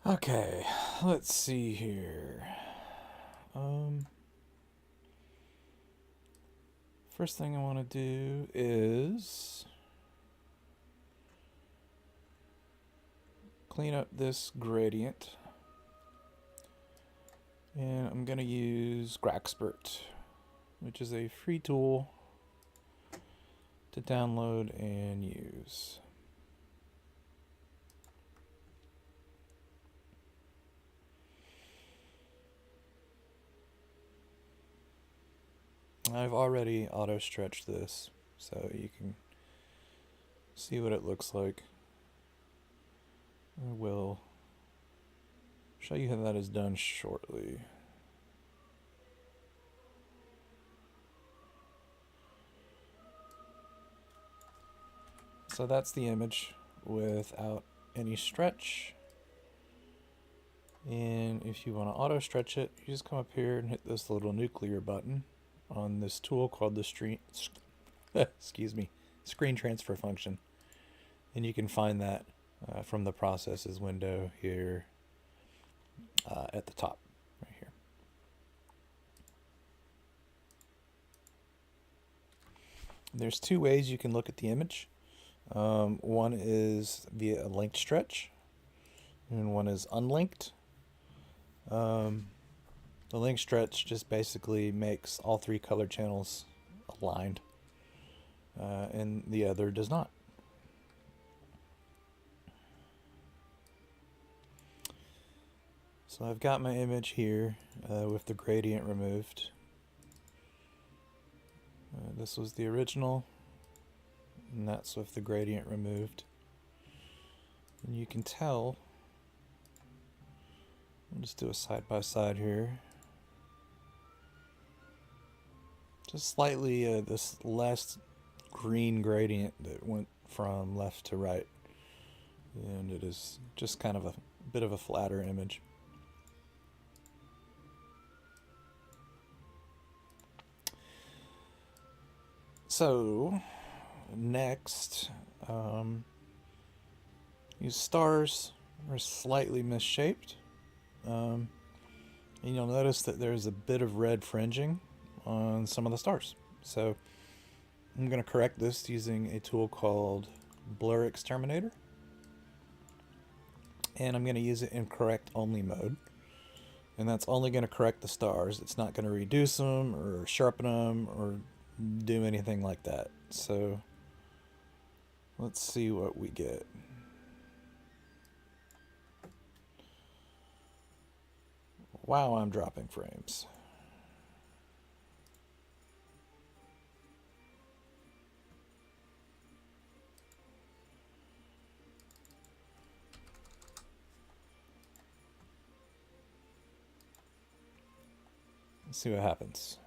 Okay, let's see here. First thing I want to do is clean up this gradient. And I'm going to use Graxpert, which is a free tool to download and use. I've already auto stretched this, so you can see what it looks like. I will show you how that is done shortly. So that's the image without any stretch. And if you want to auto stretch it, you just come up here and hit this little nuclear button on this tool called the screen transfer function. And you can find that from the processes window here at the top, right here. There's two ways you can look at the image. One is via a linked stretch, and one is unlinked. The link stretch just basically makes all three color channels aligned, and the other does not. So I've got my image here with the gradient removed. This was the original, and that's with the gradient removed. And you can tell, I'll just do a side by side here. Just slightly this less green gradient that went from left to right. And it is just kind of a bit of a flatter image. So, next, these stars are slightly misshaped. And you'll notice that there's a bit of red fringing on some of the stars. So I'm going to correct this using a tool called Blur Exterminator. And I'm going to use it in correct only mode. And that's only going to correct the stars. It's not going to reduce them or sharpen them or do anything like that. So let's see what we get. Wow, I'm dropping frames. Let's see what happens.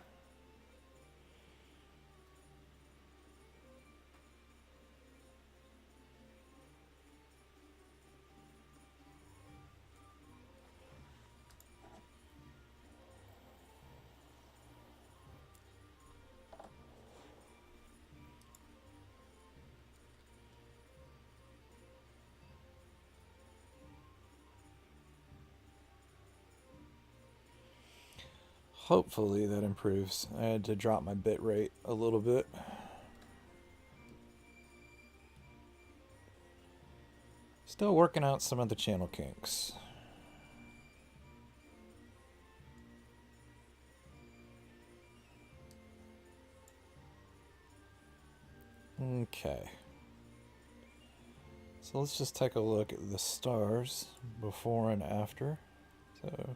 Hopefully that improves. I had to drop my bit rate a little bit. Still working out some of the channel kinks. Okay. So let's just take a look at the stars before and after. So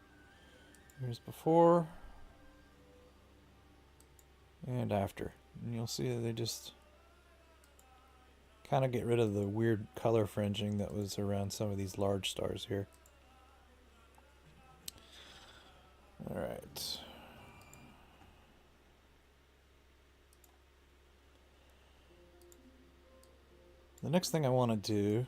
here's before and after. And you'll see that they just kind of get rid of the weird color fringing that was around some of these large stars here. All right. The next thing I want to do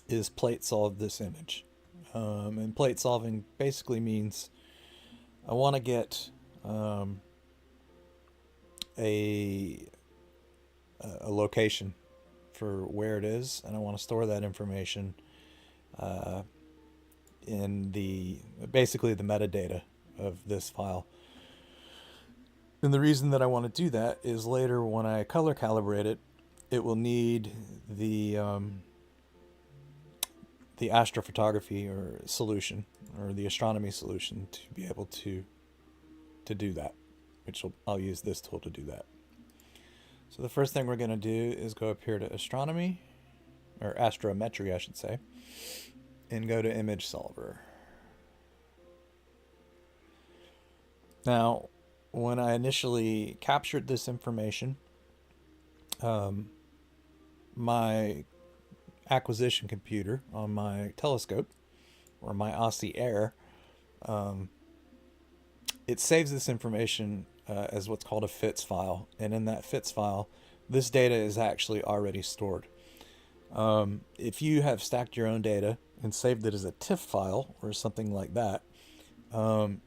is plate solve this image. And plate solving basically means I want to get a location for where it is, and I want to store that information in basically the metadata of this file. And the reason that I want to do that is later when I color calibrate it, it will need the astrophotography or solution, or the astronomy solution, to be able to do that, which I'll use this tool to do that. So the first thing we're going to do is go up here to astronomy, or astrometry I should say, and go to image solver. Now, when I initially captured this information, my acquisition computer on my telescope, or my Aussie Air, it saves this information as what's called a FITS file. And in that FITS file, this data is actually already stored. If you have stacked your own data and saved it as a TIFF file or something like that, none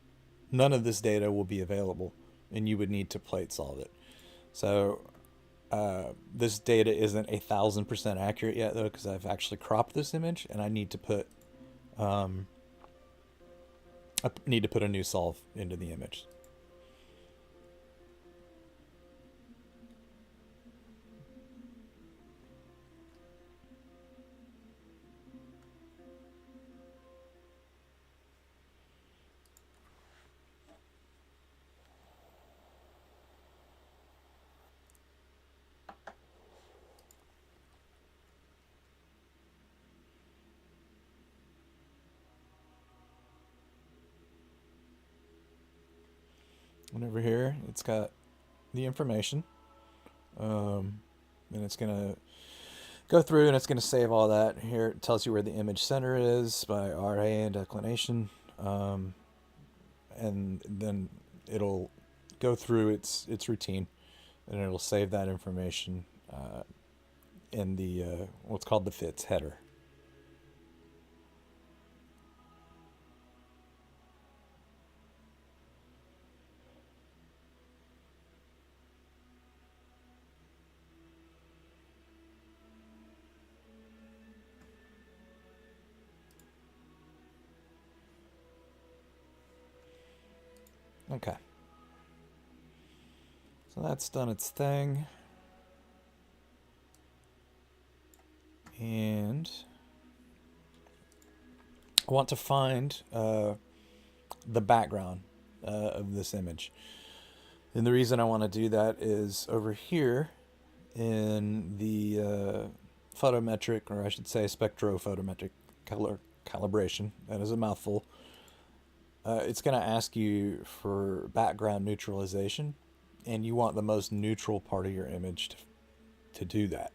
of this data will be available, and you would need to plate solve it. So this data isn't 1,000% accurate yet, though, because I've actually cropped this image, and I need to put a new solve into the image. And over here, it's got the information, and it's going to go through and it's going to save all that. Here it tells you where the image center is by RA and declination, and then it'll go through its routine, and it'll save that information in the what's called the FITS header. Okay. So that's done its thing. And I want to find the background of this image. And the reason I want to do that is over here in the photometric, or I should say spectrophotometric color calibration. That is a mouthful. It's going to ask you for background neutralization, and you want the most neutral part of your image to do that.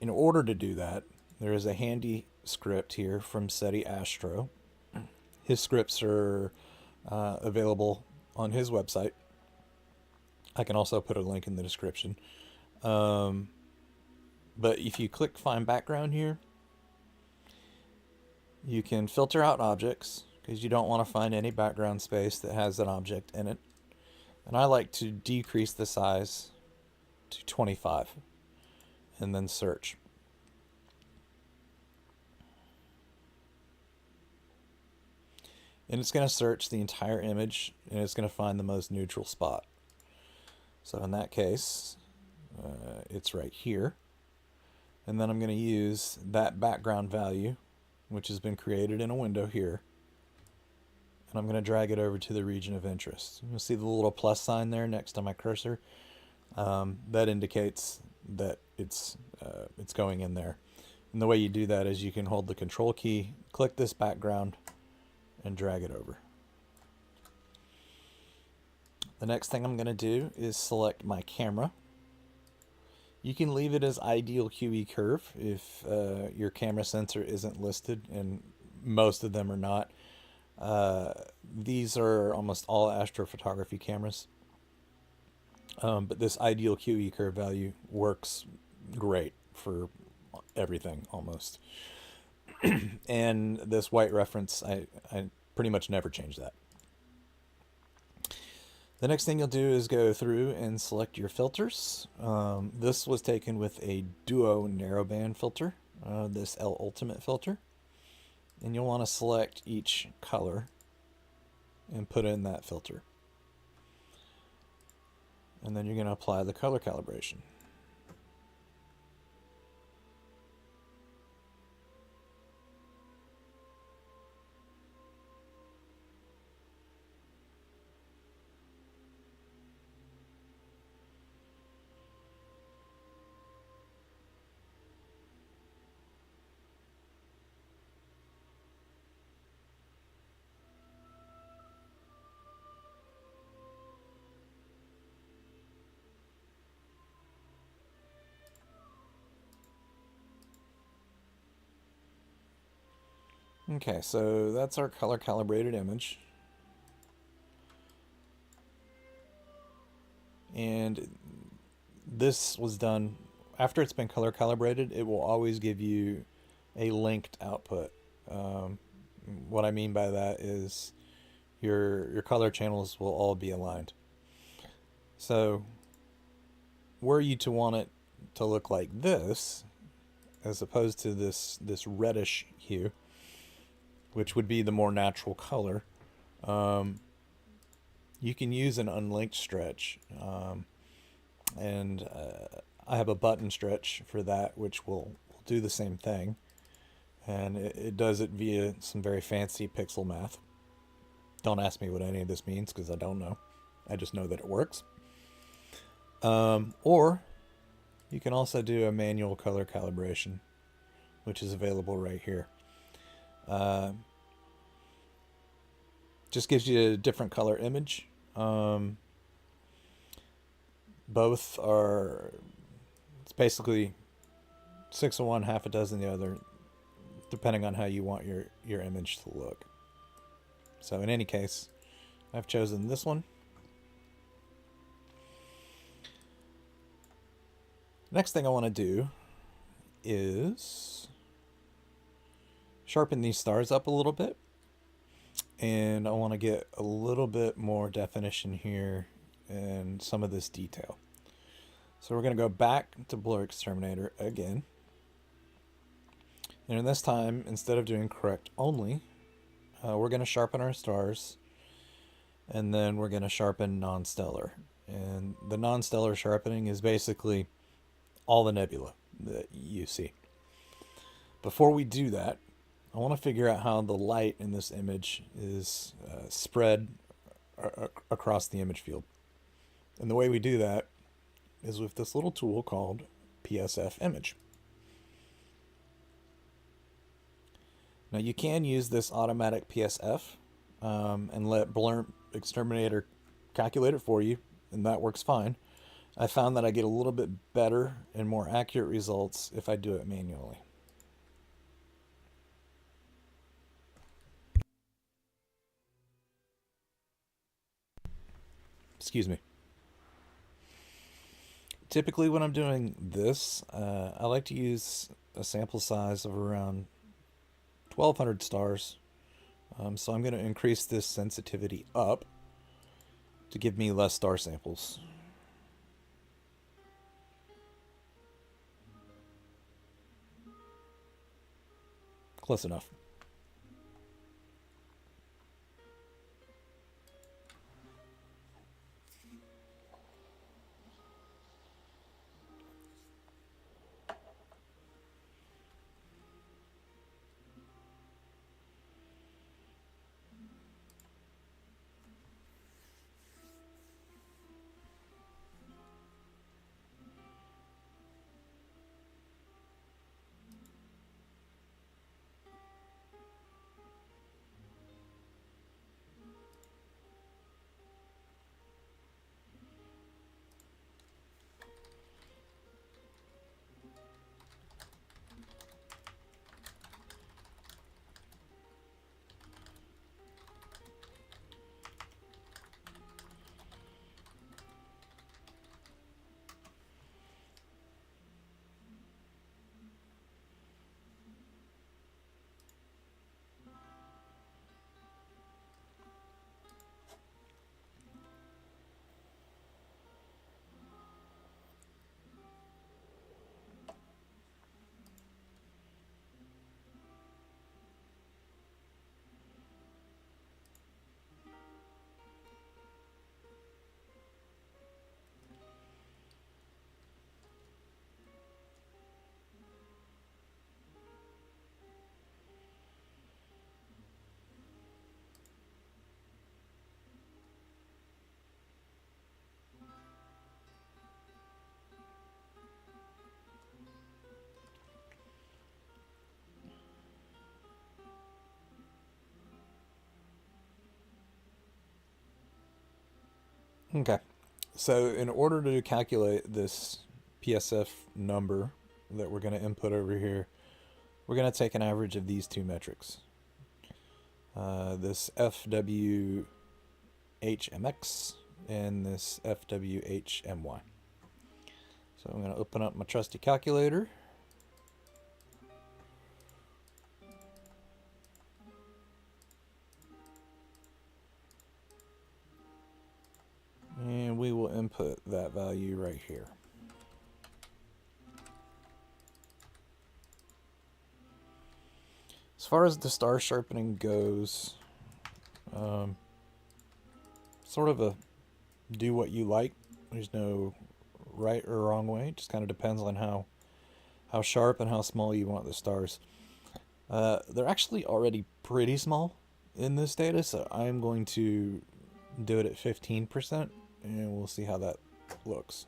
In order to do that, there is a handy script here from Seti Astro. His scripts are available on his website. I can also put a link in the description. But if you click Find Background here, you can filter out objects, because you don't want to find any background space that has an object in it. And I like to decrease the size to 25 and then search. And it's going to search the entire image, and it's going to find the most neutral spot. So in that case, it's right here. And then I'm going to use that background value, which has been created in a window here. And I'm going to drag it over to the region of interest. You'll see the little plus sign there next to my cursor. That indicates that it's going in there. And the way you do that is you can hold the control key, click this background, and drag it over. The next thing I'm going to do is select my camera. You can leave it as ideal QE curve if your camera sensor isn't listed, and most of them are not. These are almost all astrophotography cameras. But this ideal QE curve value works great for everything almost. And this white reference, I pretty much never change that. The next thing you'll do is go through and select your filters. This was taken with a Duo narrowband filter, this L Ultimate filter. And you'll want to select each color and put in that filter. And then you're going to apply the color calibration. Okay, so that's our color calibrated image. And this was done after it's been color calibrated. It will always give you a linked output. What I mean by that is your color channels will all be aligned. So were you to want it to look like this, as opposed to this reddish hue, which would be the more natural color, you can use an unlinked stretch. And I have a button stretch for that, which will do the same thing. And it does it via some very fancy pixel math. Don't ask me what any of this means, because I don't know. I just know that it works. Or you can also do a manual color calibration, which is available right here. Just gives you a different color image. Both are, it's basically 6 of one, half a dozen the other, depending on how you want your image to look. So in any case, I've chosen this one. Next thing I want to do is sharpen these stars up a little bit. And I want to get a little bit more definition here and some of this detail. So we're going to go back to Blur Exterminator again. And this time, instead of doing correct only, we're going to sharpen our stars. And then we're going to sharpen non-stellar. And the non-stellar sharpening is basically all the nebula that you see. Before we do that, I want to figure out how the light in this image is spread across the image field. And the way we do that is with this little tool called PSF Image. Now you can use this automatic PSF and let Blur Exterminator calculate it for you, and that works fine. I found that I get a little bit better and more accurate results if I do it manually. Excuse me. Typically when I'm doing this, I like to use a sample size of around 1200 stars. So I'm going to increase this sensitivity up to give me less star samples. Close enough. Okay, so in order to calculate this PSF number that we're going to input over here, we're going to take an average of these two metrics. This FWHMX and this FWHMY. So I'm going to open up my trusty calculator. And we will input that value right here. As far as the star sharpening goes, sort of a do what you like. There's no right or wrong way. It just kind of depends on how sharp and how small you want the stars. They're actually already pretty small in this data, so I'm going to do it at 15%, and we'll see how that looks.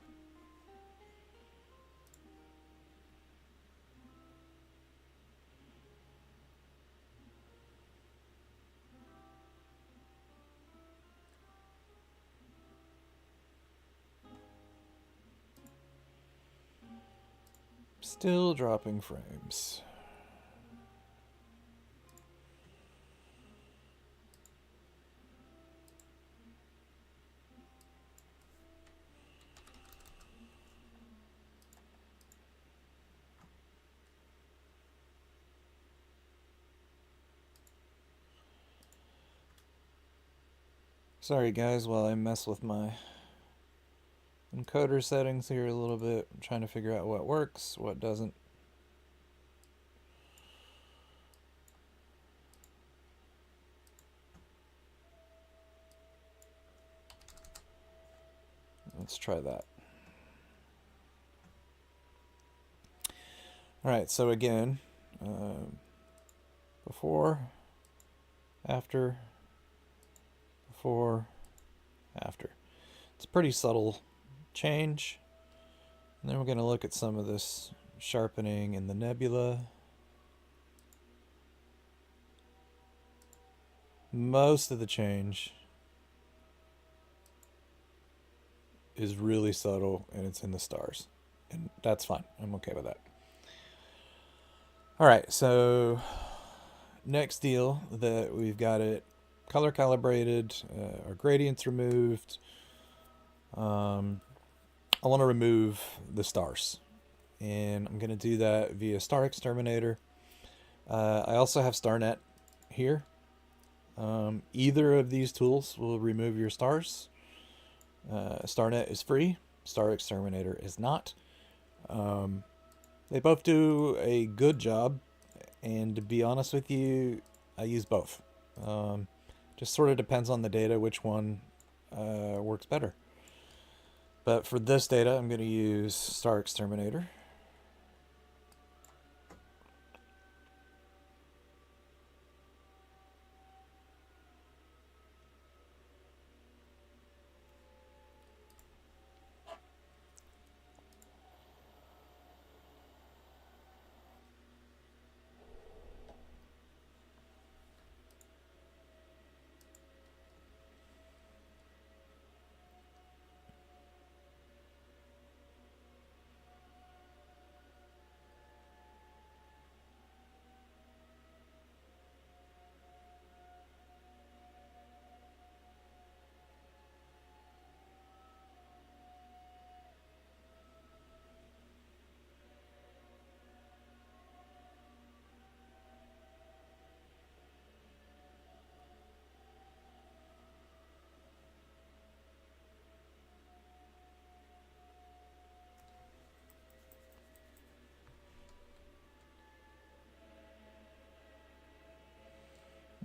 Still dropping frames. Sorry guys, while I mess with my encoder settings here a little bit, I'm trying to figure out what works, what doesn't. Let's try that. Alright, so again, before, after, before, after. It's a pretty subtle change. And then we're going to look at some of this sharpening in the nebula. Most of the change is really subtle, and it's in the stars. And that's fine. I'm okay with that. Alright, so next deal that we've got it color calibrated, our gradients removed. I want to remove the stars, and I'm going to do that via Star Exterminator. I also have StarNet here. Either of these tools will remove your stars. StarNet is free, Star Exterminator is not. They both do a good job, and to be honest with you, I use both. Just sort of depends on the data which one works better. But for this data, I'm going to use Star Exterminator.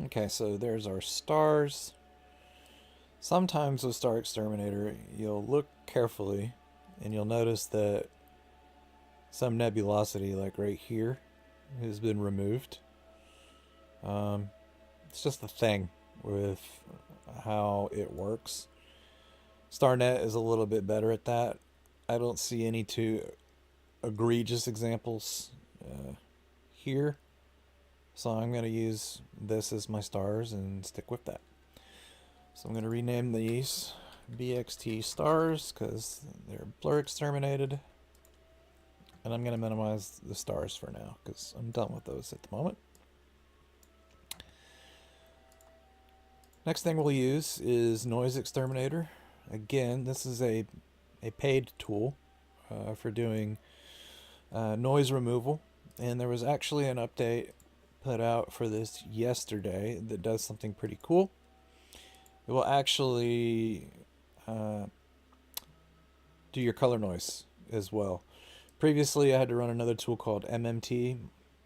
Okay, so there's our stars. Sometimes with Star Exterminator, you'll look carefully and you'll notice that some nebulosity, like right here, has been removed. It's just the thing with how it works. StarNet is a little bit better at that. I don't see any too egregious examples here. So I'm going to use this as my stars and stick with that. So I'm going to rename these BXT stars because they're blur exterminated. And I'm going to minimize the stars for now because I'm done with those at the moment. Next thing we'll use is Noise Exterminator. Again, this is a paid tool for doing noise removal. And there was actually an update put out for this yesterday that does something pretty cool. It will actually do your color noise as well. Previously, I had to run another tool called MMT,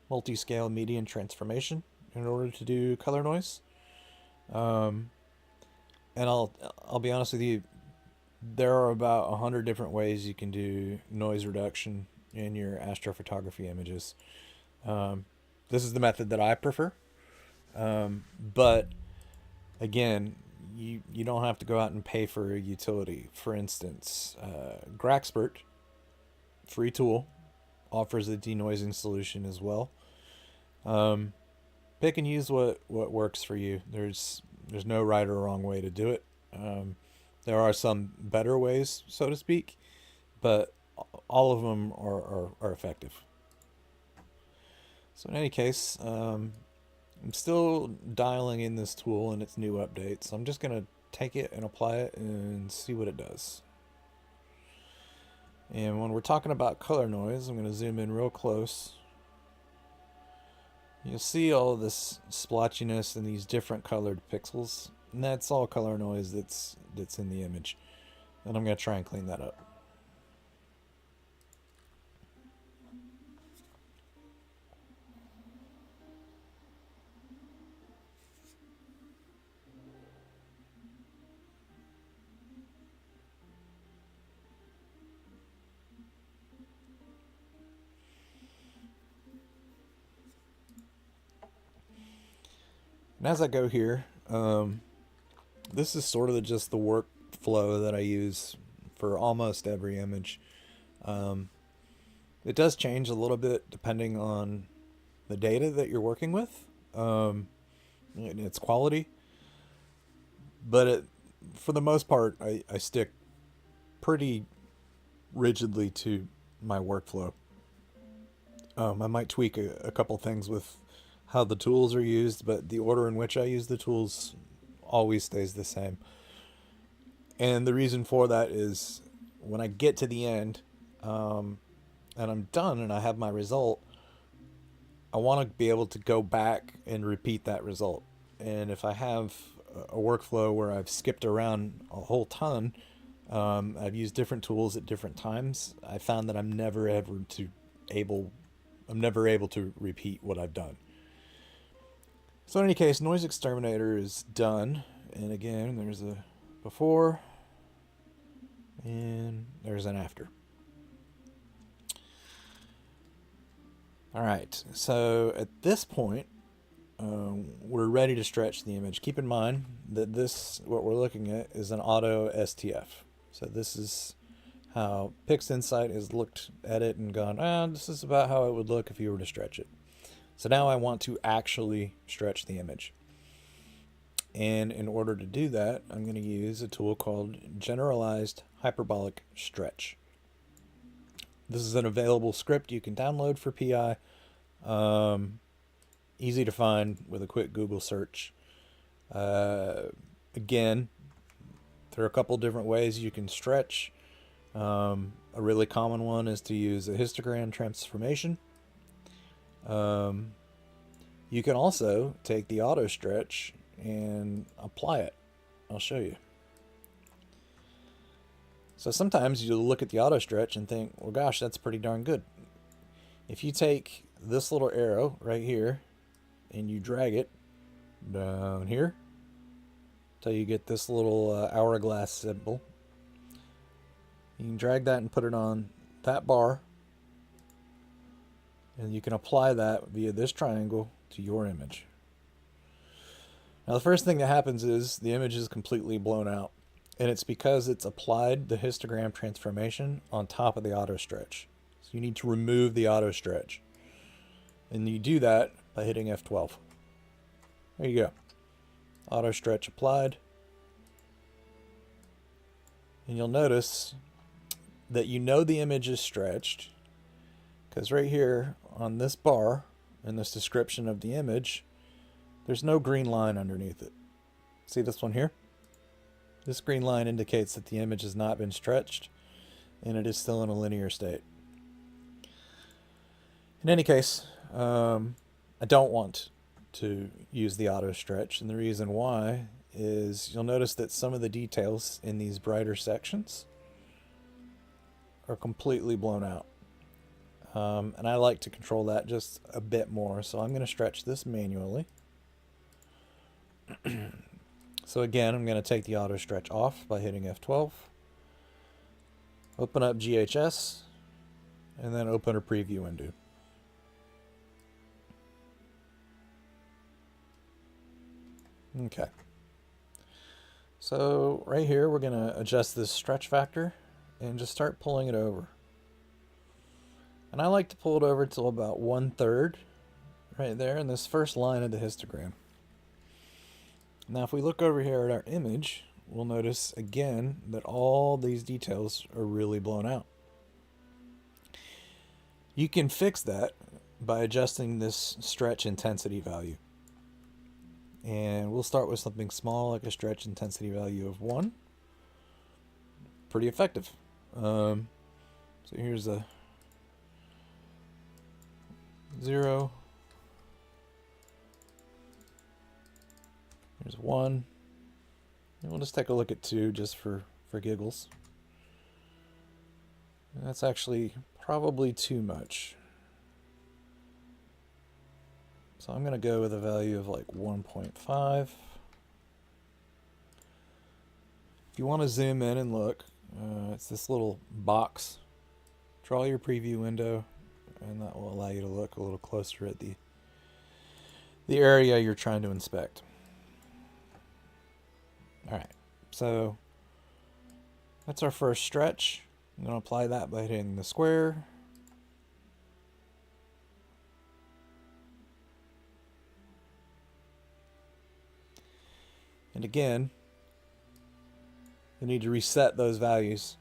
Multi-Scale Median Transformation, in order to do color noise. And I'll be honest with you, there are about 100 different ways you can do noise reduction in your astrophotography images. This is the method that I prefer. But again, you don't have to go out and pay for a utility. For instance, Graxpert, free tool, offers a denoising solution as well. Pick and use what works for you. There's no right or wrong way to do it. There are some better ways, so to speak, but all of them are effective. So in any case, I'm still dialing in this tool and its new updates. So I'm just going to take it and apply it and see what it does. And when we're talking about color noise, I'm going to zoom in real close. You'll see all of this splotchiness and these different colored pixels. And that's all color noise that's in the image. And I'm going to try and clean that up. And as I go here, this is sort of just the workflow that I use for almost every image. It does change a little bit depending on the data that you're working with and its quality. But for the most part, I stick pretty rigidly to my workflow. I might tweak a couple things with how the tools are used, but the order in which I use the tools always stays the same. And the reason for that is when I get to the end and I'm done and I have my result, I want to be able to go back and repeat that result. And if I have a workflow where I've skipped around a whole ton, I've used different tools at different times, I found that I'm never able to repeat what I've done. So in any case, Noise Exterminator is done. And again, there's a before and there's an after. All right, so at this point, we're ready to stretch the image. Keep in mind that what we're looking at is an auto STF. So this is how PixInsight has looked at it and gone, this is about how it would look if you were to stretch it. So now I want to actually stretch the image. And in order to do that, I'm going to use a tool called Generalized Hyperbolic Stretch. This is an available script you can download for PI. Easy to find with a quick Google search. Again, there are a couple different ways you can stretch. A really common one is to use a histogram transformation. You can also take the auto stretch and apply it. I'll show you. So sometimes you look at the auto stretch and think, well, gosh, that's pretty darn good. If you take this little arrow right here and you drag it down here till you get this little hourglass symbol, you can drag that and put it on that bar, and you can apply that via this triangle to your image. Now the first thing that happens is the image is completely blown out, and it's because it's applied the histogram transformation on top of the auto stretch. So you need to remove the auto stretch, and you do that by hitting F12. There you go. Auto stretch applied. And you'll notice that you know the image is stretched because right here on this bar in this description of the image, there's no green line underneath it. See this one here? This green line indicates that the image has not been stretched and it is still in a linear state. In any case, I don't want to use the auto stretch, and the reason why is you'll notice that some of the details in these brighter sections are completely blown out. And I like to control that just a bit more, so I'm going to stretch this manually. So again, I'm going to take the auto stretch off by hitting F12, open up GHS, and then open a preview window. Okay. So right here, we're going to adjust this stretch factor and just start pulling it over. And I like to pull it over till about 1/3 right there in this first line of the histogram. Now if we look over here at our image, we'll notice again that all these details are really blown out. You can fix that by adjusting this stretch intensity value. And we'll start with something small like a stretch intensity value of 1. Pretty effective. So here's a 0. Here's 1. And we'll just take a look at 2 just for giggles. And that's actually probably too much. So I'm going to go with a value of like 1.5. If you want to zoom in and look, it's this little box. Draw your preview window, and that will allow you to look a little closer at the area you're trying to inspect. Alright, so that's our first stretch. I'm going to apply that by hitting the square. And again, you need to reset those values.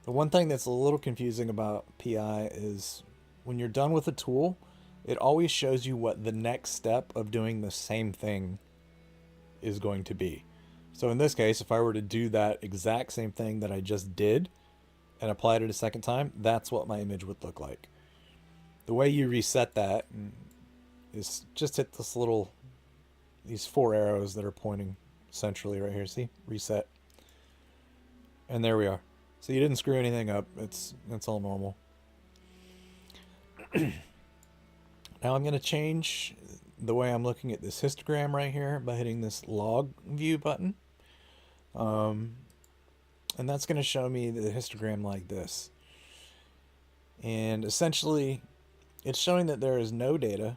The one thing that's a little confusing about PI is when you're done with a tool, it always shows you what the next step of doing the same thing is going to be. So in this case, if I were to do that exact same thing that I just did and applied it a second time, that's what my image would look like. The way you reset that is just hit these 4 arrows that are pointing centrally right here. See? Reset. And there we are. So you didn't screw anything up. It's all normal. Now I'm going to change the way I'm looking at this histogram right here by hitting this log view button. And that's going to show me the histogram like this. And essentially, it's showing that there is no data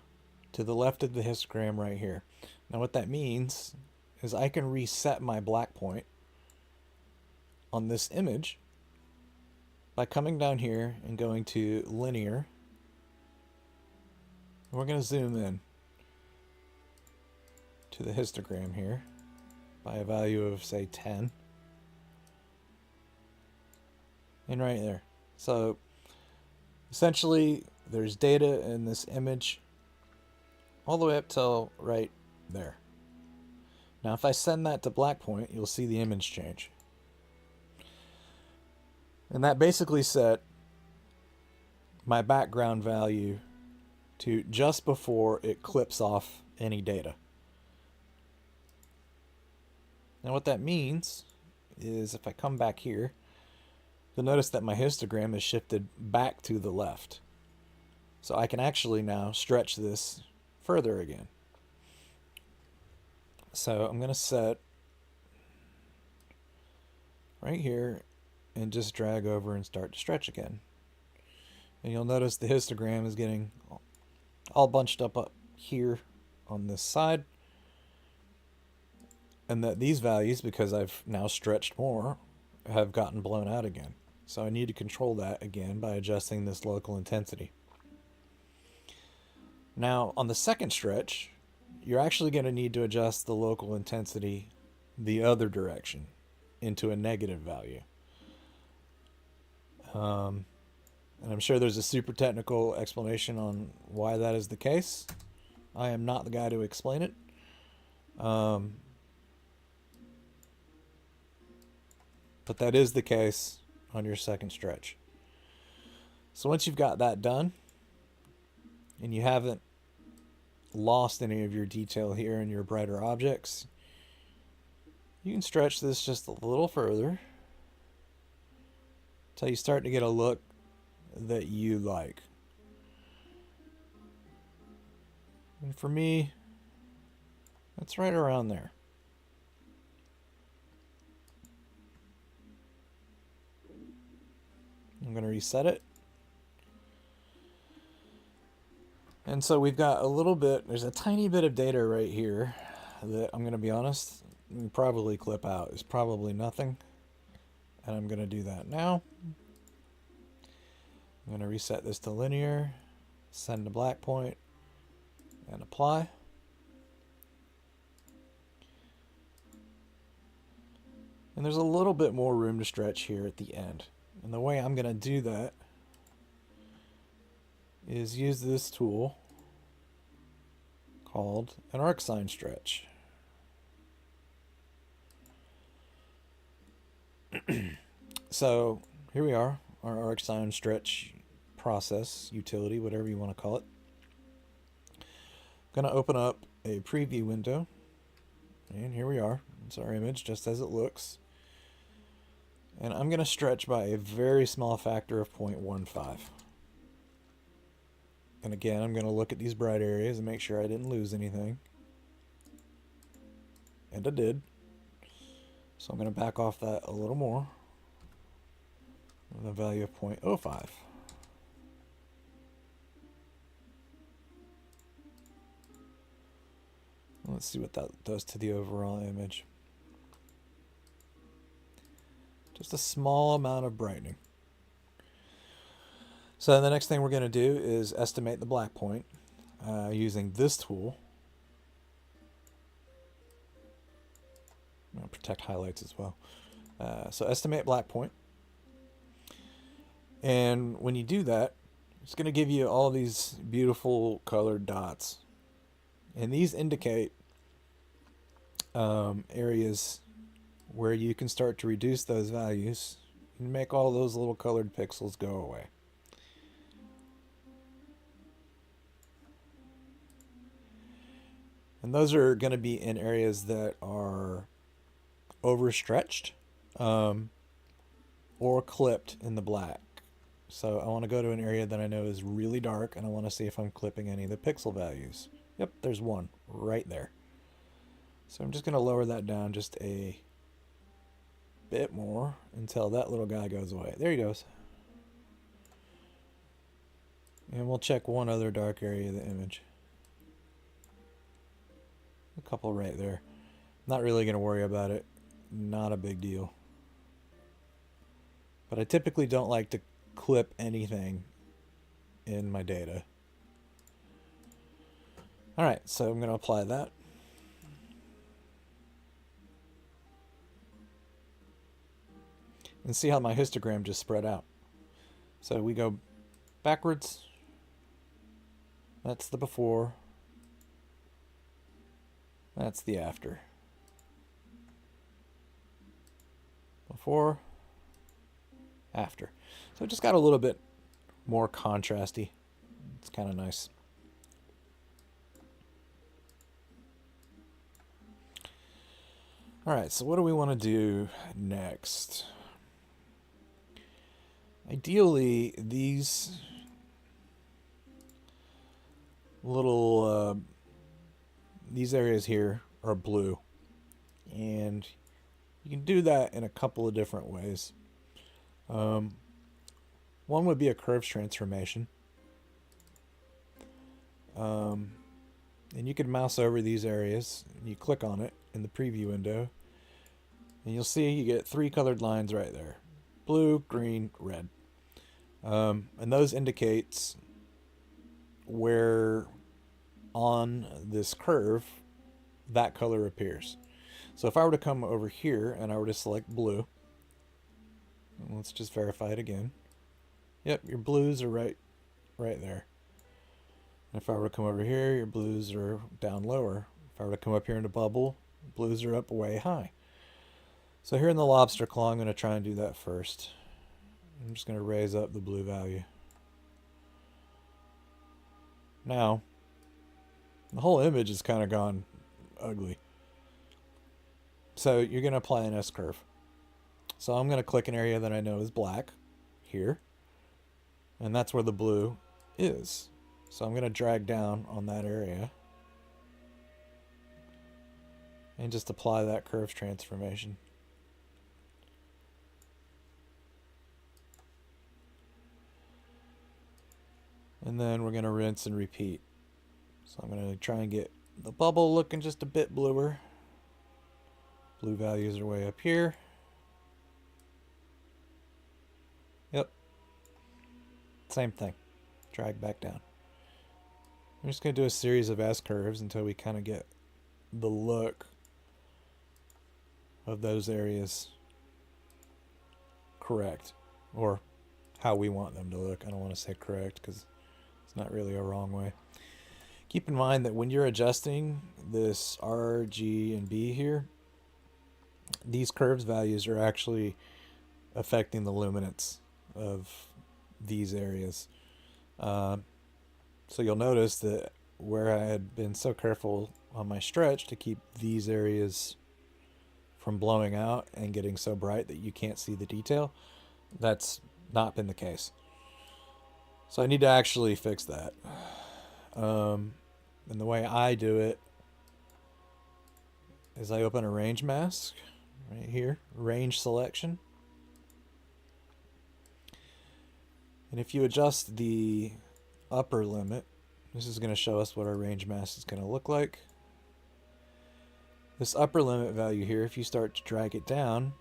to the left of the histogram right here. Now what that means is I can reset my black point on this image by coming down here and going to linear. We're going to zoom in to the histogram here by a value of, say, 10. And right there. So essentially there's data in this image all the way up till right there. Now if I send that to black point, you'll see the image change. And that basically set my background value to just before it clips off any data. Now what that means is if I come back here, you'll notice that my histogram is shifted back to the left. So I can actually now stretch this further again. So I'm going to set right here and just drag over and start to stretch again. And you'll notice the histogram is getting all bunched up here on this side. And that these values, because I've now stretched more, have gotten blown out again. So I need to control that again by adjusting this local intensity. Now on the second stretch, you're actually going to need to adjust the local intensity the other direction into a negative value. And I'm sure there's a super technical explanation on why that is the case. I am not the guy to explain it. But that is the case on your second stretch. So once you've got that done, and you haven't lost any of your detail here in your brighter objects, you can stretch this just a little further until you start to get a look that you like. And for me, that's right around there. I'm going to reset it. And so we've got a little bit, there's a tiny bit of data right here that I'm going to be honest, probably clip out. It's probably nothing. And I'm going to do that now. I'm going to reset this to linear, send to black point, and apply. And there's a little bit more room to stretch here at the end. And the way I'm going to do that is use this tool called an arc sign stretch. So here we are, our arc sign stretch process, utility, whatever you want to call it. I'm going to open up a preview window, and here we are. It's our image just as it looks. And I'm going to stretch by a very small factor of 0.15. And again, I'm going to look at these bright areas and make sure I didn't lose anything. And I did. So I'm going to back off that a little more with a value of 0.05. Let's see what that does to the overall image. Just a small amount of brightening. So the next thing we're going to do is estimate the black point using this tool. I'm going to protect highlights as well. So estimate black point. And when you do that, it's going to give you all these beautiful colored dots. And these indicate areas where you can start to reduce those values and make all those little colored pixels go away. And those are going to be in areas that are overstretched or clipped in the black. So I want to go to an area that I know is really dark, and I want to see if I'm clipping any of the pixel values. Yep, there's one right there. So I'm just going to lower that down just a bit more until that little guy goes away. There he goes. And we'll check one other dark area of the image. A couple right there. Not really going to worry about it. Not a big deal. But I typically don't like to clip anything in my data. Alright, so I'm going to apply that. And see how my histogram just spread out. So we go backwards. That's the before. That's the after. Before, after. So it just got a little bit more contrasty. It's kind of nice. All right, so what do we want to do next? Ideally, these little these areas here are blue, and you can do that in a couple of different ways. One would be a curves transformation, and you can mouse over these areas and you click on it in the preview window, and you'll see you get three colored lines right there: blue, green, red. And those indicates where on this curve that color appears. So if I were to come over here and I were to select blue, let's just verify it again. Yep, your blues are right there. And if I were to come over here, your blues are down lower. If I were to come up here in the bubble, blues are up way high. So here in the lobster claw, I'm going to try and do that first. I'm just going to raise up the blue value. Now, the whole image has kind of gone ugly. So you're going to apply an S-curve. So I'm going to click an area that I know is black here. And that's where the blue is. So I'm going to drag down on that area. And just apply that curve transformation. And then we're going to rinse and repeat. So I'm going to try and get the bubble looking just a bit bluer. Blue values are way up here. Yep. Same thing. Drag back down. I'm just going to do a series of S-curves until we kind of get the look of those areas correct. Or how we want them to look. I don't want to say correct because it's not really a wrong way. Keep in mind that when you're adjusting this R, G, and B here, these curves values are actually affecting the luminance of these areas. So you'll notice that where I had been so careful on my stretch to keep these areas from blowing out and getting so bright that you can't see the detail, that's not been the case. So I need to actually fix that. And the way I do it is I open a range mask right here, range selection. And if you adjust the upper limit, this is going to show us what our range mask is going to look like. This upper limit value here, if you start to drag it down,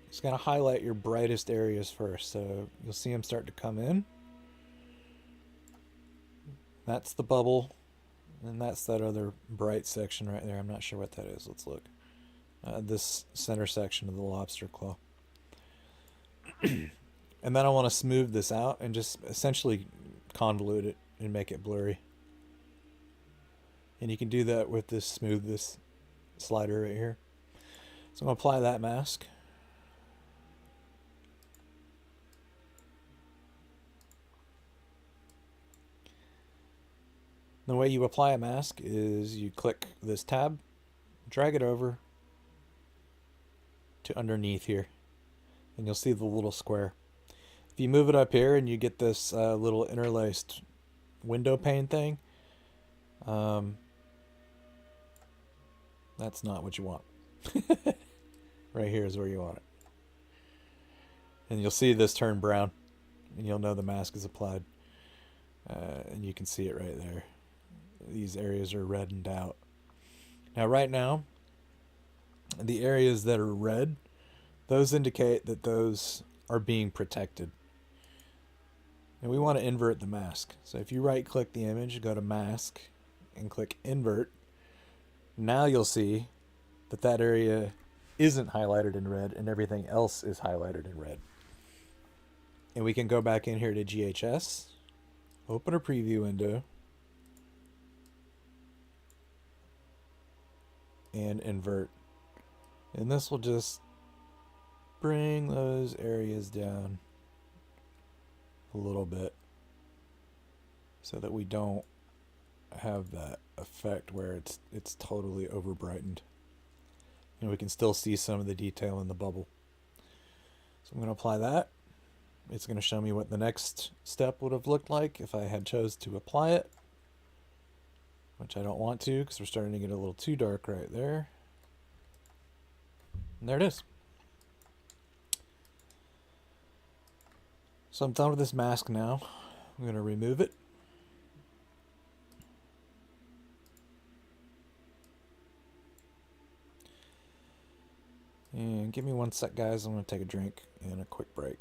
it's going to highlight your brightest areas first. So you'll see them start to come in. That's the bubble. And that's that other bright section right there. I'm not sure what that is. Let's look. This center section of the lobster claw. And then I want to smooth this out and just essentially convolute it and make it blurry. And you can do that with this smooth this slider right here. So I'm going to apply that mask. The way you apply a mask is you click this tab, drag it over to underneath here, and you'll see the little square. If you move it up here and you get this little interlaced window pane thing, that's not what you want. Right here is where you want it. And you'll see this turn brown, and you'll know the mask is applied. And you can see it right there. These areas are reddened out. Now right now, the areas that are red, those indicate that those are being protected. And we want to invert the mask. So if you right click the image, go to mask, and click invert, now you'll see that that area isn't highlighted in red and everything else is highlighted in red. And we can go back in here to GHS, open a preview window, and invert. And this will just bring those areas down a little bit so that we don't have that effect where it's totally over brightened. And we can still see some of the detail in the bubble. So I'm going to apply that. It's going to show me what the next step would have looked like if I had chose to apply it, which I don't want to because we're starting to get a little too dark right there. And there it is. So I'm done with this mask now. I'm going to remove it. And give me one sec, guys. I'm going to take a drink and a quick break.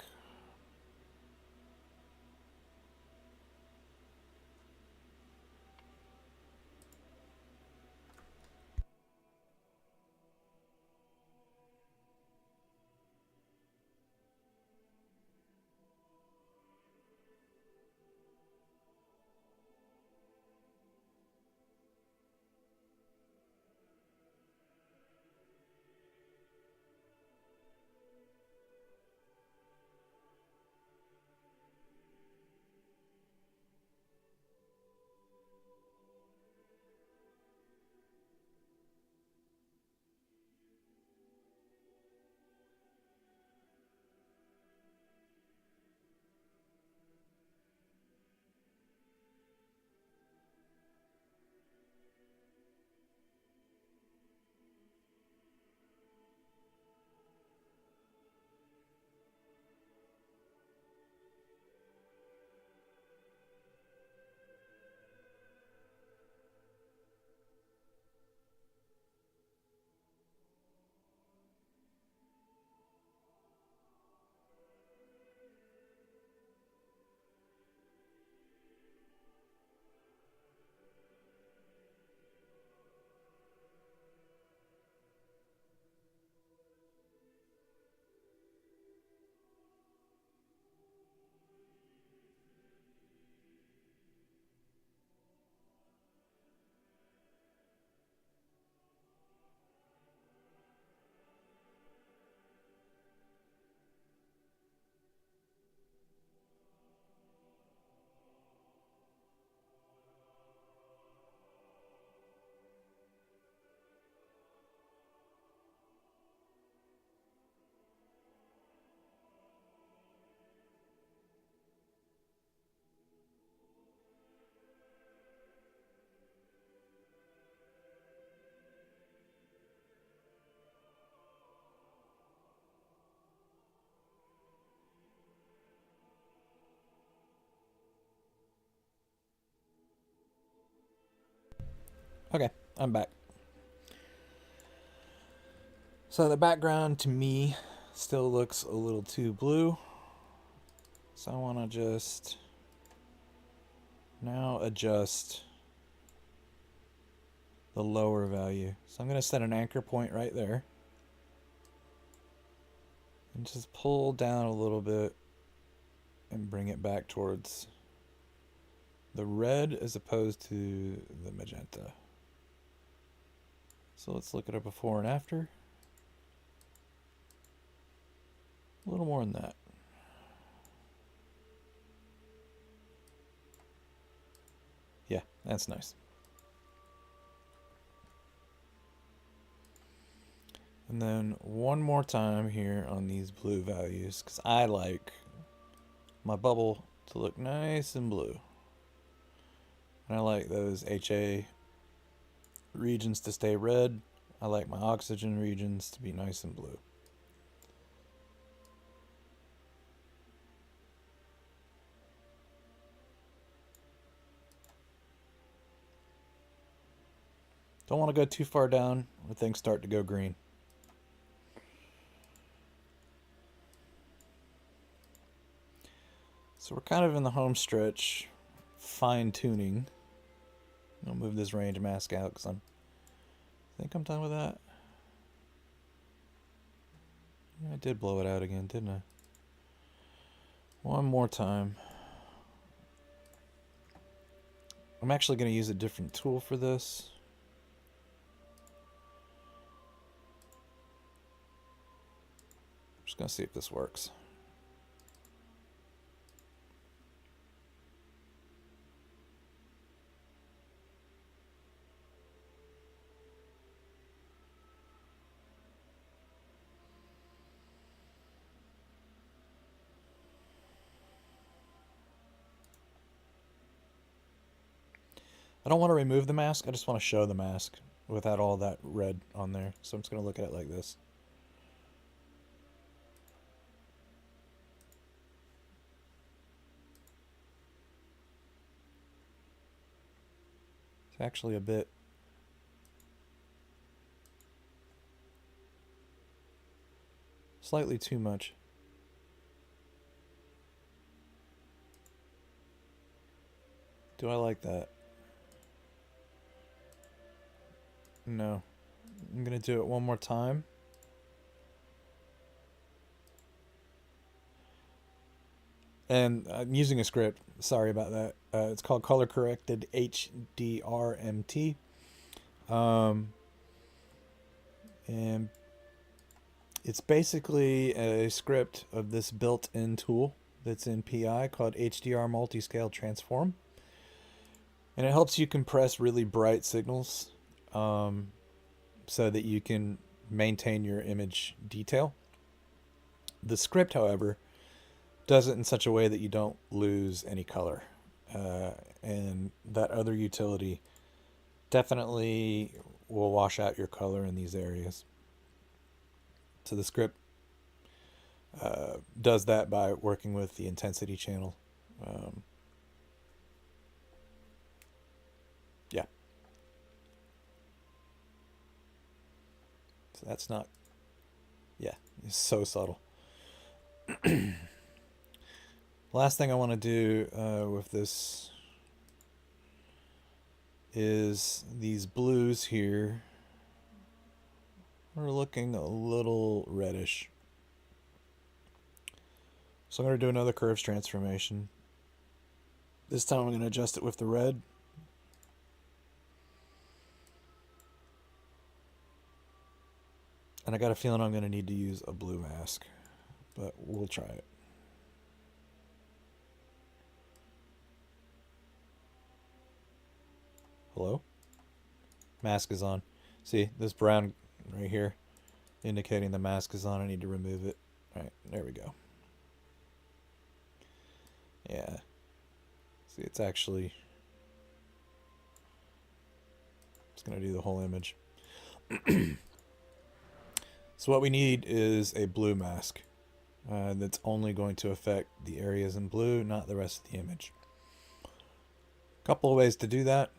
Okay, I'm back. So the background to me still looks a little too blue. So I want to just now adjust the lower value. So I'm going to set an anchor point right there. And just pull down a little bit and bring it back towards the red as opposed to the magenta. So let's look at a before and after. A little more than that. Yeah, that's nice. And then one more time here on these blue values, because I like my bubble to look nice and blue. And I like those HA regions to stay red. I like my oxygen regions to be nice and blue. Don't want to go too far down or things start to go green. So we're kind of in the home stretch, fine tuning. I'll move this range mask out because I think I'm done with that. Yeah, I did blow it out again, didn't I? One more time. I'm actually going to use a different tool for this. I'm just going to see if this works. I don't want to remove the mask, I just want to show the mask without all that red on there. So I'm just going to look at it like this. It's actually a bit slightly too much. Do I like that? No. I'm going to do it one more time. And I'm using a script. Sorry about that. It's called Color Corrected HDRMT. And it's basically a script of this built-in tool that's in PI called HDR Multiscale Transform. And it helps you compress really bright signals so that you can maintain your image detail. The script, however, does it in such a way that you don't lose any color. And that other utility definitely will wash out your color in these areas. So the script does that by working with the intensity channel. Yeah. So that's not, yeah, it's so subtle. Last thing I want to do with this is these blues here are looking a little reddish. So I'm going to do another curves transformation. This time I'm going to adjust it with the red. And I got a feeling I'm going to need to use a blue mask, but we'll try it. Hello? Mask is on. See, this brown right here indicating the mask is on. I need to remove it. All right, there we go. Yeah. See, it's actually... It's going to do the whole image. So what we need is a blue mask that's only going to affect the areas in blue, not the rest of the image. A couple of ways to do that.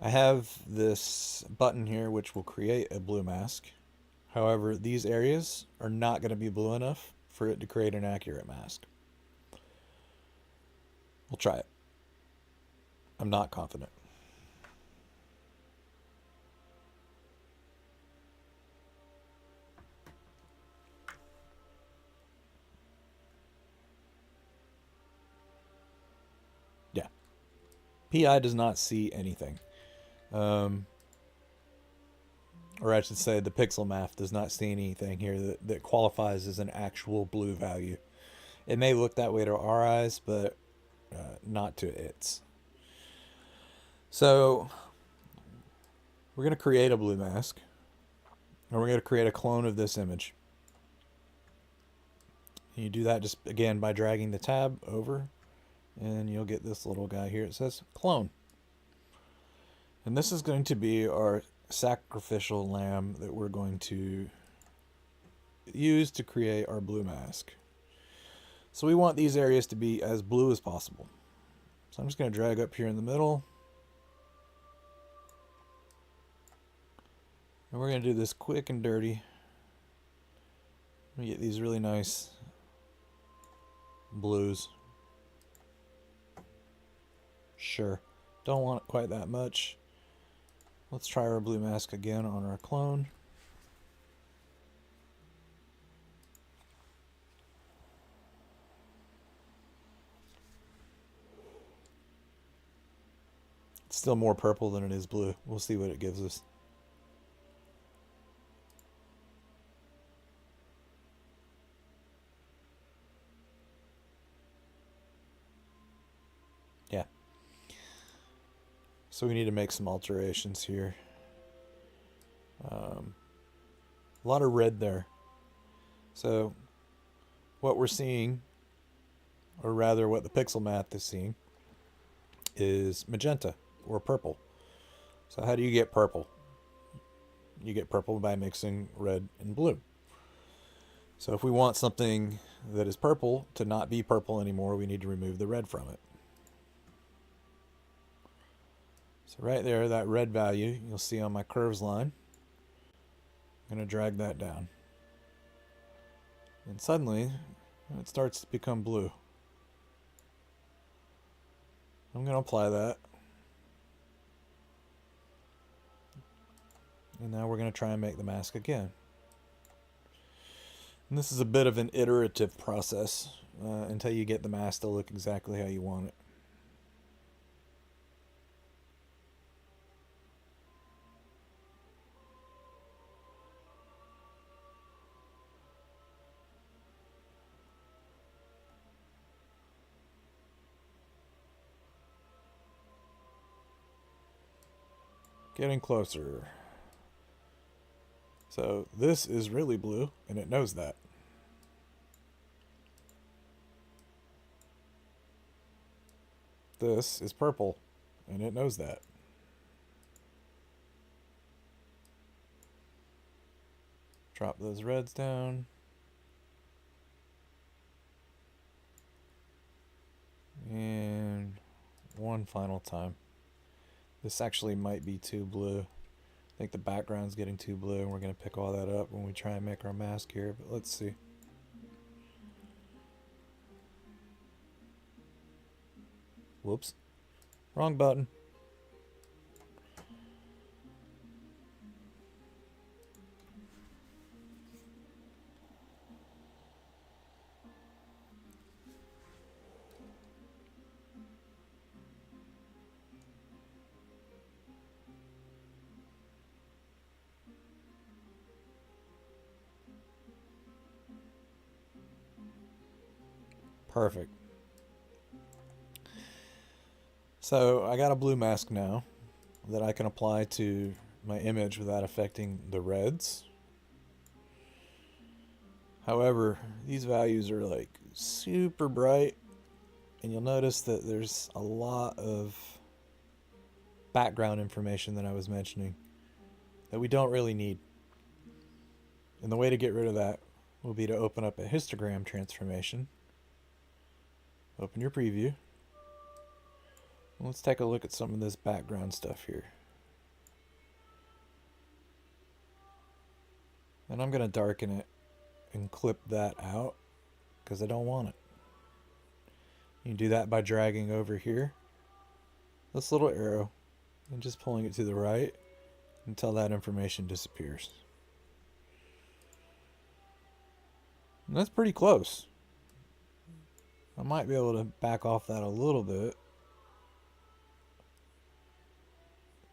I have this button here which will create a blue mask. However, these areas are not going to be blue enough for it to create an accurate mask. We'll try it. I'm not confident. Yeah. PI does not see anything. Or I should say the pixel math does not see anything here that qualifies as an actual blue value. It may look that way to our eyes, but not to its. So we're going to create a blue mask, and we're going to create a clone of this image. And you do that just, again, by dragging the tab over, and you'll get this little guy here. It says clone. And this is going to be our sacrificial lamb that we're going to use to create our blue mask. So we want these areas to be as blue as possible. So I'm just going to drag up here in the middle. And we're going to do this quick and dirty. We get these really nice blues. Sure. Don't want it quite that much. Let's try our blue mask again on our clone. It's still more purple than it is blue. We'll see what it gives us. Yeah. So we need to make some alterations here. A lot of red there. So what we're seeing, or rather what the pixel math is seeing, is magenta or purple. So how do you get purple? You get purple by mixing red and blue. So if we want something that is purple to not be purple anymore, we need to remove the red from it. So right there, that red value, you'll see on my curves line. I'm going to drag that down. And suddenly, it starts to become blue. I'm going to apply that. And now we're going to try and make the mask again. And this is a bit of an iterative process until you get the mask to look exactly how you want it. Getting closer. So this is really blue, and it knows that. This is purple, and it knows that. Drop those reds down. And one final time. This actually might be too blue. I think the background's getting too blue, and we're going to pick all that up when we try and make our mask here, but let's see. Whoops. Wrong button. Perfect. So I got a blue mask now that I can apply to my image without affecting the reds. However, these values are like super bright, and you'll notice that there's a lot of background information that I was mentioning that we don't really need. And the way to get rid of that will be to open up a histogram transformation. Open your preview. Let's take a look at some of this background stuff here. And I'm going to darken it and clip that out because I don't want it. You can do that by dragging over here this little arrow and just pulling it to the right until that information disappears. And that's pretty close. I might be able to back off that a little bit.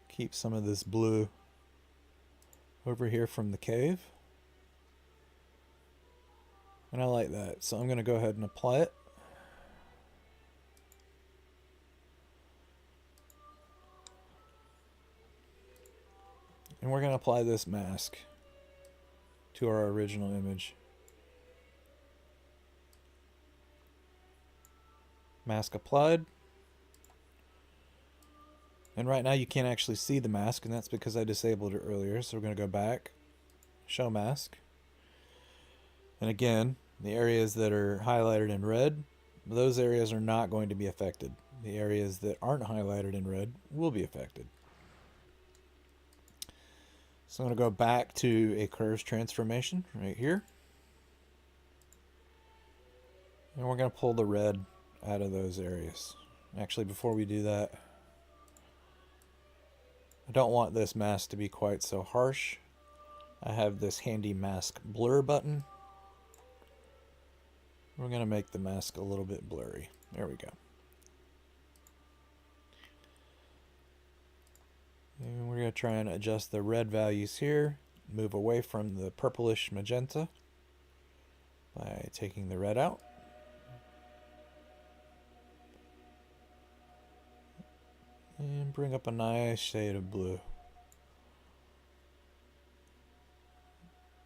Keep some of this blue over here from the cave. And I like that, so I'm going to go ahead and apply it. And we're going to apply this mask to our original image. Mask applied. And right now you can't actually see the mask, and that's because I disabled it earlier. So we're going to go back, show mask. And again, the areas that are highlighted in red, those areas are not going to be affected. The areas that aren't highlighted in red will be affected. So I'm going to go back to a curves transformation right here. And we're going to pull the red out of those areas. Actually, before we do that, I don't want this mask to be quite so harsh. I have this handy mask blur button. We're going to make the mask a little bit blurry. There we go. And we're going to try and adjust the red values here. Move away from the purplish magenta by taking the red out. And bring up a nice shade of blue.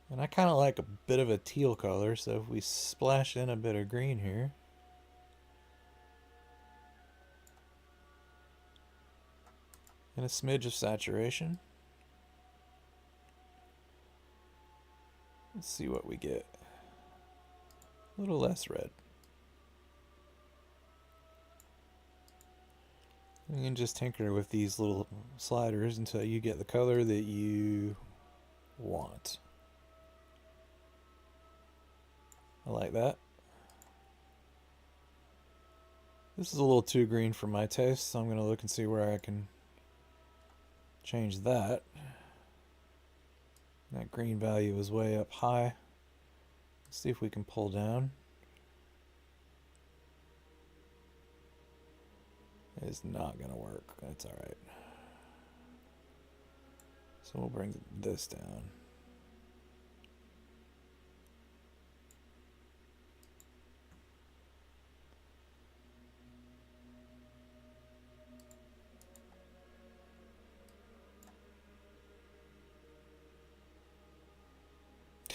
And I kind of like a bit of a teal color, so if we splash in a bit of green here. And a smidge of saturation. Let's see what we get. A little less red. You can just tinker with these little sliders until you get the color that you want. I like that. This is a little too green for my taste, so I'm going to look and see where I can change that. That green value is way up high. Let's see if we can pull down. It's not going to work. That's alright. So we'll bring this down.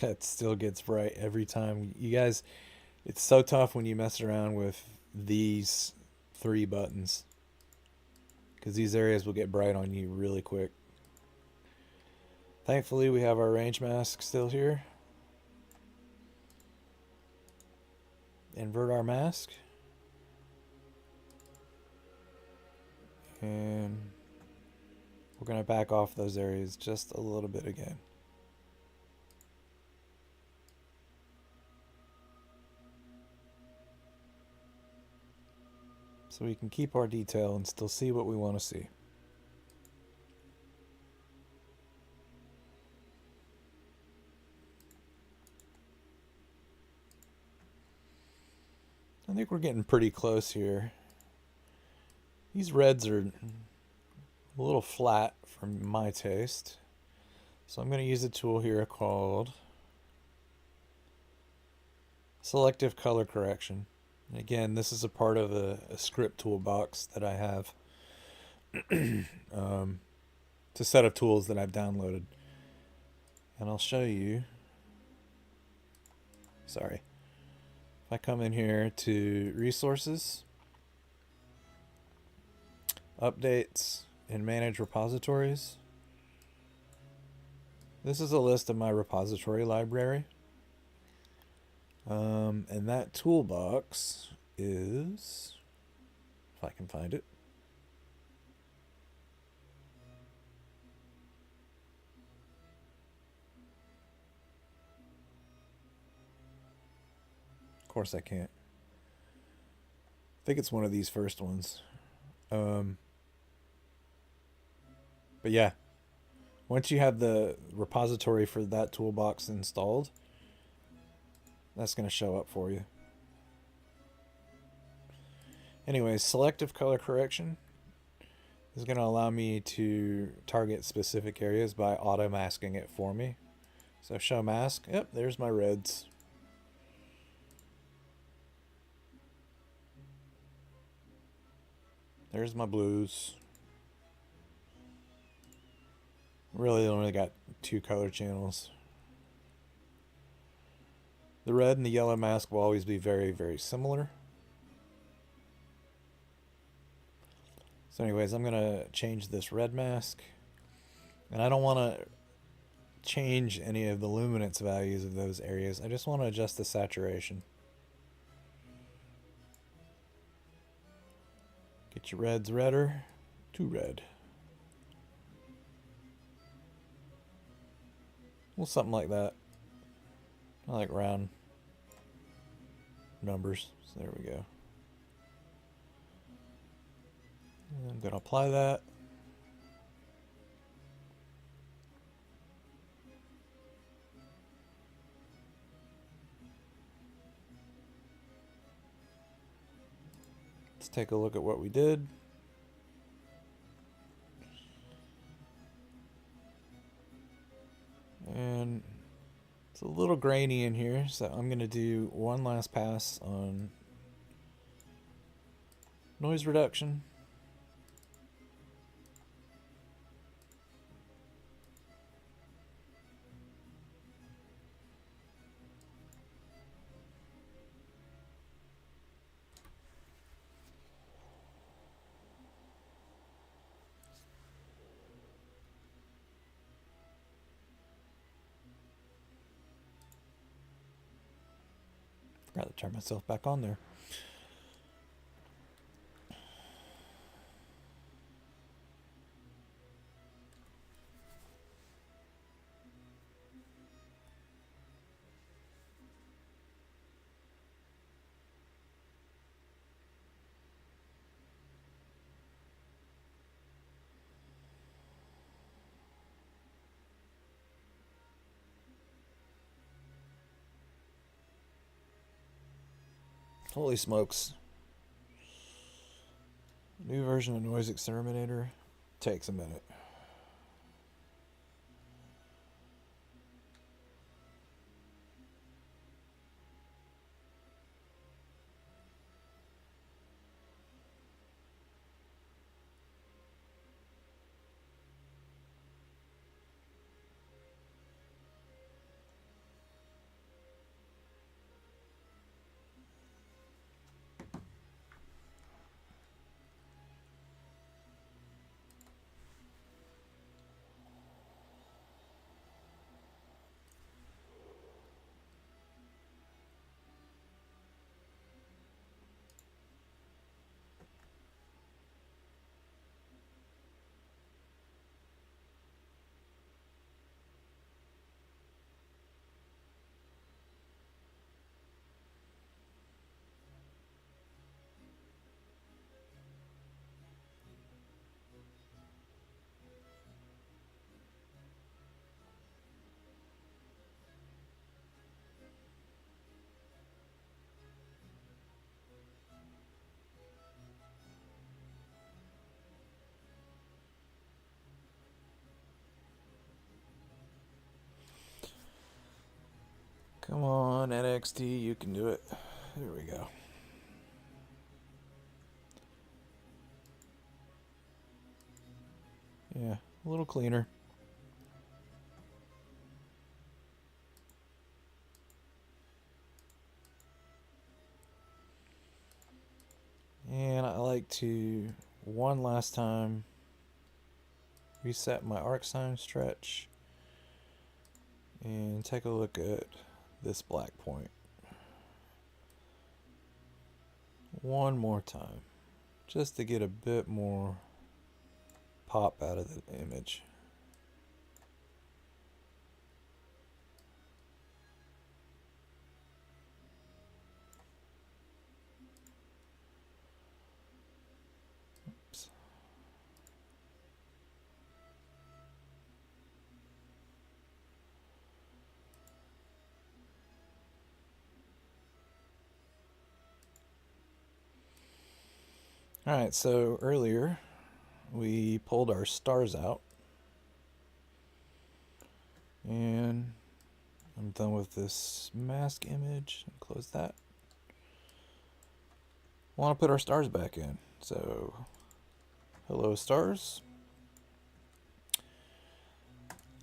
That still gets bright every time. You guys, it's so tough when you mess around with these 3 buttons, because these areas will get bright on you really quick. Thankfully, we have our range mask still here. Invert our mask. And we're going to back off those areas just a little bit again. So we can keep our detail and still see what we want to see. I think we're getting pretty close here. These reds are a little flat for my taste. So I'm going to use a tool here called Selective Color Correction. And again, this is a part of a script toolbox that I have. It's a set of tools that I've downloaded. And I'll show you. Sorry. If I come in here to Resources, Updates, and Manage Repositories. This is a list of my repository library. And that toolbox is, if I can find it, course I can't. I think it's one of these first ones. But yeah, once you have the repository for that toolbox installed, that's going to show up for you. Anyways, selective color correction is going to allow me to target specific areas by auto masking it for me. So show mask. Yep, there's my reds. There's my blues. Really only got 2 color channels. The red and the yellow mask will always be very, very similar. So anyways, I'm going to change this red mask. And I don't want to change any of the luminance values of those areas. I just want to adjust the saturation. Get your reds redder. Too red. Well, something like that. I like round numbers. So there we go. And I'm going to apply that. Let's take a look at what we did. And it's a little grainy in here, so I'm going to do one last pass on noise reduction. Forgot to turn myself back on there. Holy smokes. New version of Noise Exterminator takes a minute. Come on, NXT, you can do it. There we go. Yeah, a little cleaner. And I like to, one last time, reset my arc sign stretch and take a look at this black point one more time, just to get a bit more pop out of the image. Alright, so earlier we pulled our stars out. And I'm done with this mask image. Close that. I want to put our stars back in. So, hello stars.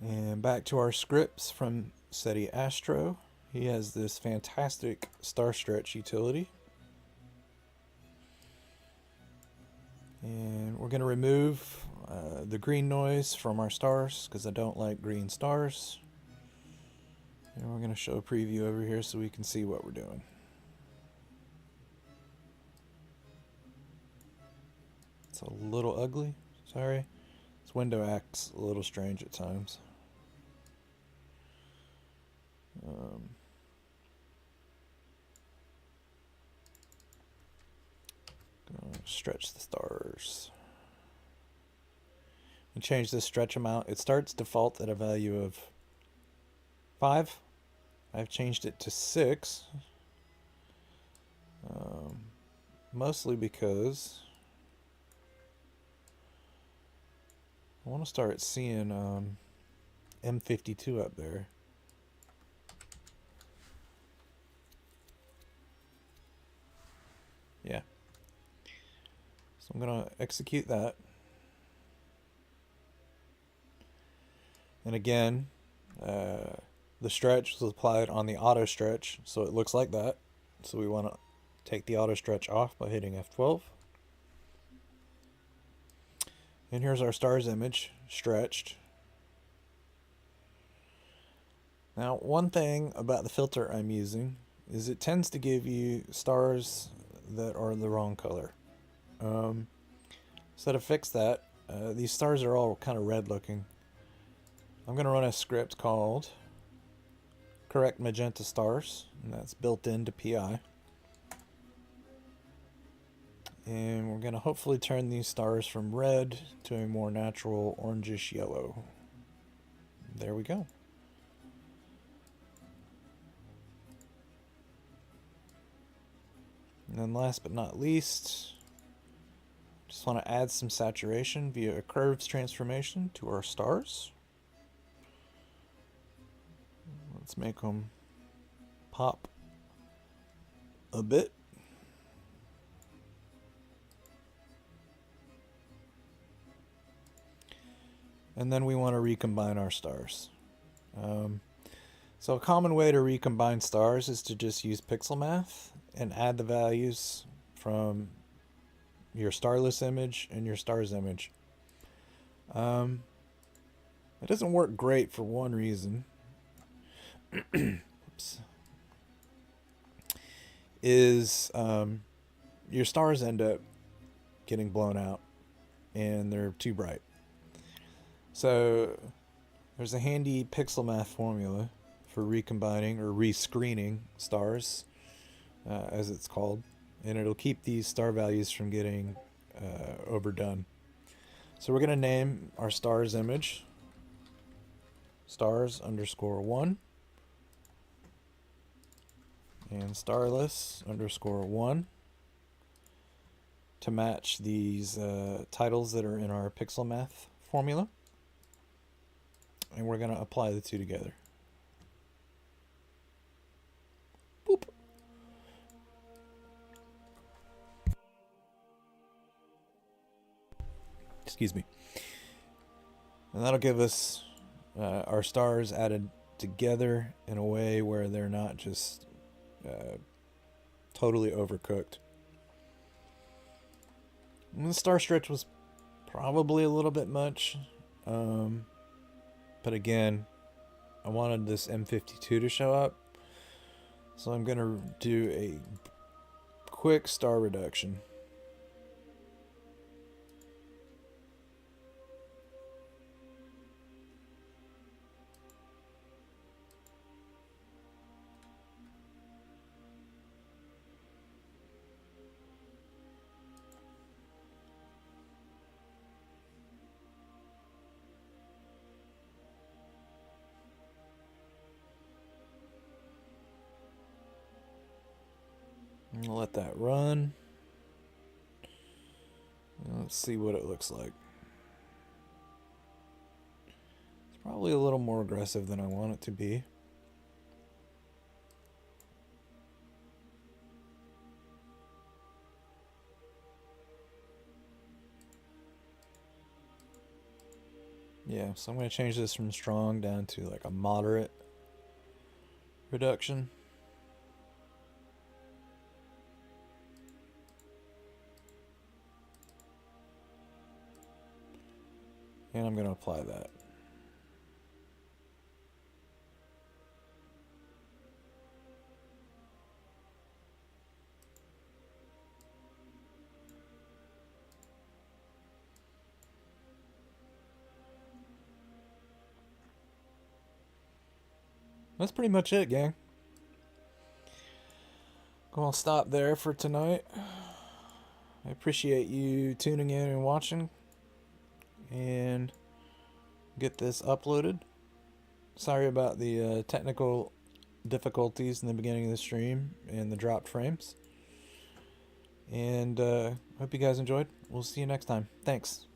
And back to our scripts from Seti Astro. He has this fantastic star stretch utility. And we're going to remove the green noise from our stars because I don't like green stars. And we're going to show a preview over here so we can see what we're doing. It's a little ugly, sorry. This window acts a little strange at times. Gonna stretch the stars. And change this stretch amount. It starts default at a value of 5. I've changed it to 6. Mostly because I want to start seeing M52 up there. Yeah. So I'm going to execute that. And again, the stretch was applied on the auto stretch, so it looks like that. So we want to take the auto stretch off by hitting F12. And here's our stars image stretched. Now, one thing about the filter I'm using is it tends to give you stars that are the wrong color. So to fix that, these stars are all kind of red looking. I'm going to run a script called correct magenta stars, and that's built into PI. And we're going to hopefully turn these stars from red to a more natural orangish yellow. There we go. And then last but not least, just want to add some saturation via a curves transformation to our stars. Let's make them pop a bit. And then we want to recombine our stars. So a common way to recombine stars is to just use pixel math and add the values from your starless image and your stars image. It doesn't work great for one reason. Oops. Is your stars end up getting blown out and they're too bright. So there's a handy pixel math formula for recombining or rescreening stars, as it's called, and it'll keep these star values from getting overdone. So we're going to name our stars image stars underscore 1 and starless underscore 1 to match these titles that are in our pixel math formula. And we're going to apply the two together. Boop. Excuse me. And that'll give us our stars added together in a way where they're not just totally overcooked. And the star stretch was probably a little bit much. But again, I wanted this M52 to show up. So I'm going to do a quick star reduction. I'll let that run. Let's see what it looks like. It's probably a little more aggressive than I want it to be. Yeah, so I'm going to change this from strong down to like a moderate reduction. And I'm going to apply that. That's pretty much it, gang. I'll stop there for tonight. I appreciate you tuning in and watching. And get this uploaded. Sorry about the technical difficulties in the beginning of the stream and the dropped frames. And hope you guys enjoyed. We'll see you next time. Thanks.